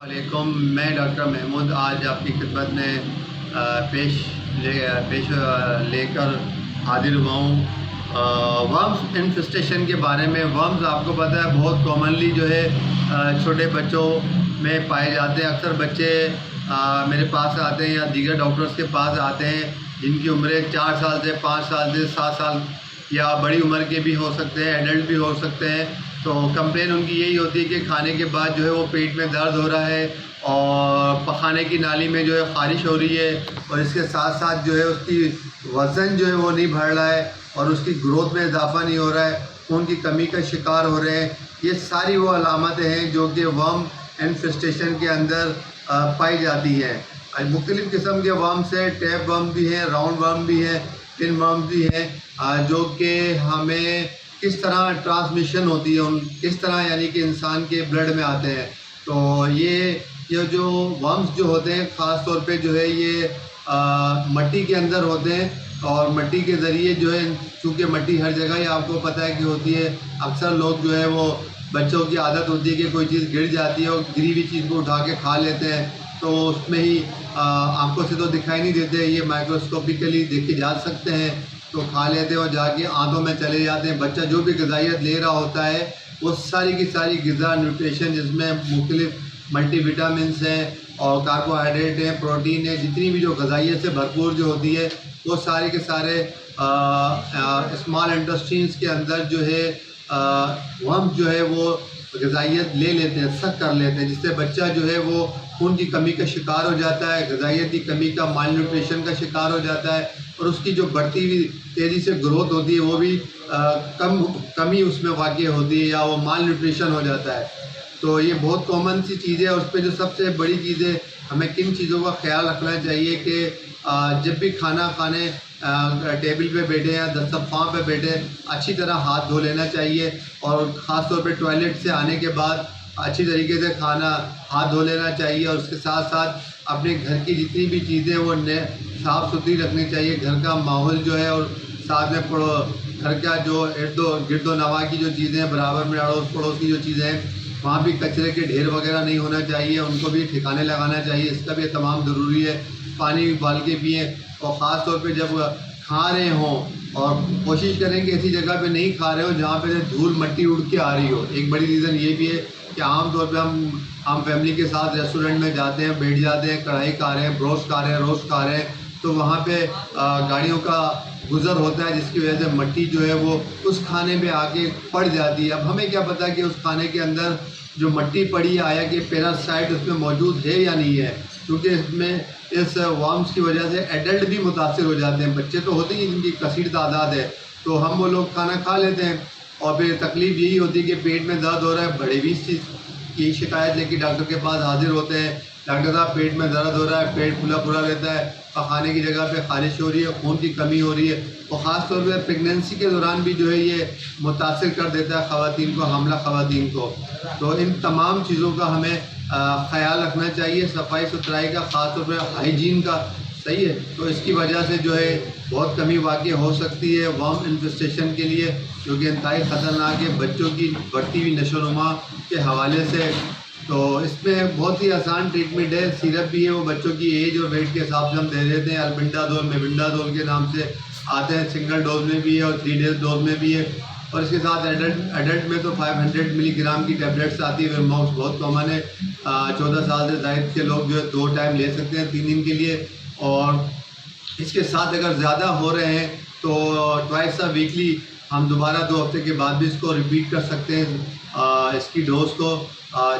वालेकुम। मैं डॉक्टर महमूद आज आपकी खिदमत में पेश लेकर हाजिर हुआ हूँ वर्म्स इन्फेस्टेशन के बारे में। वर्म्स आपको पता है बहुत कॉमनली जो है छोटे बच्चों में पाए जाते हैं। अक्सर बच्चे मेरे पास आते हैं या दीगर डॉक्टर्स के पास आते हैं जिनकी उम्रें 4 साल से 5 साल से 7 साल या बड़ी उम्र के भी हो सकते हैं, एडल्ट भी हो सकते हैं। तो कंप्लेन उनकी यही होती है कि खाने के बाद जो है वो पेट में दर्द हो रहा है और पखाने की नाली में जो है ख़ारिश हो रही है और इसके साथ साथ जो है उसकी वज़न जो है वो नहीं बढ़ रहा है और उसकी ग्रोथ में इजाफा नहीं हो रहा है, खून की कमी का शिकार हो रहे हैं। ये सारी वो अलामतें हैं जो कि वर्म इन्फेस्टेशन के अंदर पाई जाती हैं। मुख्तलिफ़ किस्म के वर्म्स हैं, टैप वर्म भी हैं, राउंड वर्म भी हैं, पिन वर्म भी हैं, जो कि हमें किस तरह ट्रांसमिशन होती है उन किस तरह यानी कि इंसान के ब्लड में आते हैं। तो ये जो वर्म्स जो होते हैं ख़ास तौर पे जो है ये मट्टी के अंदर होते हैं और मट्टी के ज़रिए जो है, चूँकि मट्टी हर जगह ही आपको पता है कि होती है, अक्सर लोग जो है वो बच्चों की आदत होती है कि कोई चीज़ गिर जाती है और गिरी हुई चीज़ को उठा के खा लेते हैं, तो उसमें ही आंखों से तो दिखाई नहीं देते, ये माइक्रोस्कोपिकली देखे जा सकते हैं, तो खा लेते हैं और जाके आंतों में चले जाते हैं। बच्चा जो भी ग़िज़ाइयत ले रहा होता है वो सारी की सारी ग़िज़ा न्यूट्रिशन जिसमें मुख्तलिफ़ मल्टीविटामिन्स हैं और कार्बोहाइड्रेट हैं, प्रोटीन है, जितनी भी जो ग़िज़ाइयत से भरपूर जो होती है वो सारे के सारे स्मॉल इंटेस्टाइन्स के अंदर जो है वर्म जो है वो ग़िज़ाइयत ले लेते हैं, सक कर लेते हैं, जिससे बच्चा जो है वो खून की कमी का शिकार हो जाता है, ग़िज़ाइयत की कमी का, माल न्यूट्रिशन का शिकार हो जाता है और उसकी जो बढ़ती हुई तेज़ी से ग्रोथ होती है वो भी कमी उसमें वाक़ई होती है या वो माल न्यूट्रिशन हो जाता है। तो ये बहुत कॉमन सी चीज़ है। उस पर जो सबसे बड़ी चीज़ है, हमें किन चीज़ों का ख्याल रखना चाहिए कि जब भी खाना खाने टेबल पे बैठे या दस्तरख़्वान पे बैठे अच्छी तरह हाथ धो लेना चाहिए और ख़ास तौर पे टॉयलेट से आने के बाद अच्छी तरीके से खाना हाथ धो लेना चाहिए और उसके साथ साथ अपने घर की जितनी भी चीज़ें वो साफ़ सुथरी रखनी चाहिए। घर का माहौल जो है और साथ में घर का जो गिरदो नवा की जो चीज़ें हैं, बराबर में अड़ोस पड़ोस की जो चीज़ें हैं, वहाँ भी कचरे के ढेर वगैरह नहीं होना चाहिए, उनको भी ठिकाने लगाना चाहिए। इसका भी तमाम ज़रूरी है। पानी उबाल के पिएँ और ख़ास तौर पे जब खा रहे हों और कोशिश करें कि ऐसी जगह पे नहीं खा रहे हो जहाँ पे धूल मट्टी उड़ के आ रही हो। एक बड़ी रीज़न ये भी है कि आम तौर पे हम फैमिली के साथ रेस्टोरेंट में जाते हैं, बैठ जाते हैं, कढ़ाई खा रहे हैं, ब्रोस्ट खा रहे हैं, रोस्ट खा रहे हैं, तो वहाँ पे गाड़ियों का गुज़र होता है जिसकी वजह से मट्टी जो है वो उस खाने में आके पड़ जाती है। अब हमें क्या पता कि उस खाने के अंदर जो मट्टी पड़ी है आया कि पैरासाइट उसमें मौजूद है या नहीं है, क्योंकि इसमें इस वर्म्स की वजह से एडल्ट भी मुतासिर हो जाते हैं। बच्चे तो होते ही जिनकी कसीर तादाद है, तो हम वो लोग खाना खा लेते हैं और फिर तकलीफ़ यही होती है कि पेट में दर्द हो रहा है। बड़े भी इस चीज़ की शिकायत लेके डॉक्टर के पास हाजिर होते हैं, डॉक्टर साहब पेट में दर्द हो रहा है, पेट फूला फूला रहता है, पखाने की जगह पे ख़ारिश हो रही है, खून की कमी हो रही है और ख़ास तौर पर प्रेगनेंसी के दौरान भी जो है ये मुतासिर कर देता है ख़वातीन को, हामिला ख़वातीन को। तो इन तमाम चीज़ों का हमें ख़याल रखना चाहिए, सफाई सुथराई का, ख़ास तौर पर हाइजीन का, सही है। तो इसकी वजह से जो है बहुत कमी वाक़ई हो सकती है वर्म इन्फेस्टेशन के लिए, जो कि इंतहाई ख़तरनाक है बच्चों की बढ़ती हुई नशोनुमा के हवाले से। तो इसमें बहुत ही आसान ट्रीटमेंट है, सिरप भी है, वो बच्चों की एज और वेट के हिसाब से हम दे देते हैं। अल्बेंडाजोल, मेबेंडाजोल के नाम से आते हैं, सिंगल डोज में भी है और 3 डेज़ डोज में भी है और इसके साथ एडल्ट में तो 500 मिलीग्राम की टैबलेट्स आती है। वेरमॉक्स बहुत कॉमन है, 14 साल से ज़ायद के लोग जो है 2 टाइम ले सकते हैं 3 दिन के लिए और इसके साथ अगर ज़्यादा हो रहे हैं तो ट्वाइस अ वीकली हम दोबारा 2 हफ्ते के बाद भी इसको रिपीट कर सकते हैं इसकी डोज को।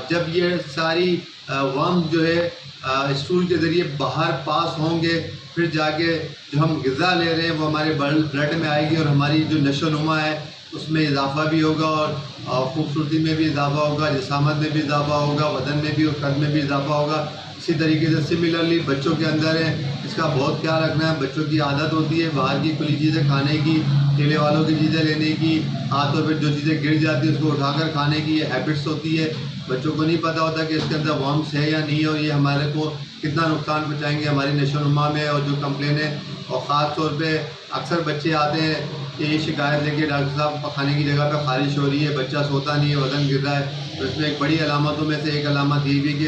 जब ये सारी वर्म जो है स्टूल के ज़रिए बाहर पास होंगे, फिर जाके जो हम ग़िज़ा ले रहे हैं वो हमारे ब्लड में आएगी और हमारी जो नशोनुमा है उसमें इजाफ़ा भी होगा और खूबसूरती में भी इजाफ़ा होगा, जिसामत में भी इजाफ़ा होगा, वज़न में भी और कद में भी इजाफ़ा होगा। इसी तरीके से सिमिलरली बच्चों के अंदर है, इसका बहुत ख्याल रखना है। बच्चों की आदत होती है बाहर की खुली चीज़ें खाने की, ठेले वालों की चीज़ें लेने की, हाथों पे जो चीज़ें गिर जाती है उसको उठाकर खाने की, ये हैबिट्स होती है। बच्चों को नहीं पता होता कि इसके अंदर वर्म्स है या नहीं है और ये हमारे को कितना नुकसान पहुँचाएँगे हमारी नशोनुमा में। और जो कंप्लेन है और ख़ास तौर पे अक्सर बच्चे आते हैं कि ये शिकायत लेके डॉक्टर साहब पखाने की जगह पे ख़ारिश हो रही है, बच्चा सोता नहीं है, वज़न गिर रहा है। तो इसमें एक बड़ी अलामतों में से एक अलामत ये भी कि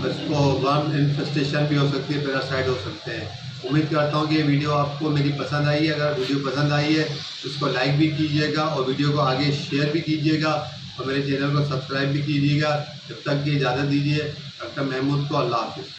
इसको वर्म इन्फेस्टेशन भी हो सकती है, पैरासाइट हो सकते हैं। उम्मीद करता हूँ कि ये वीडियो आपको मेरी पसंद आई है। अगर वीडियो पसंद आई है तो इसको लाइक भी कीजिएगा और वीडियो को आगे शेयर भी कीजिएगा और मेरे चैनल को सब्सक्राइब भी कीजिएगा। जब तक की इजाज़त दीजिए डॉक्टर महमूद को। अल्लाह हाफ़िज़।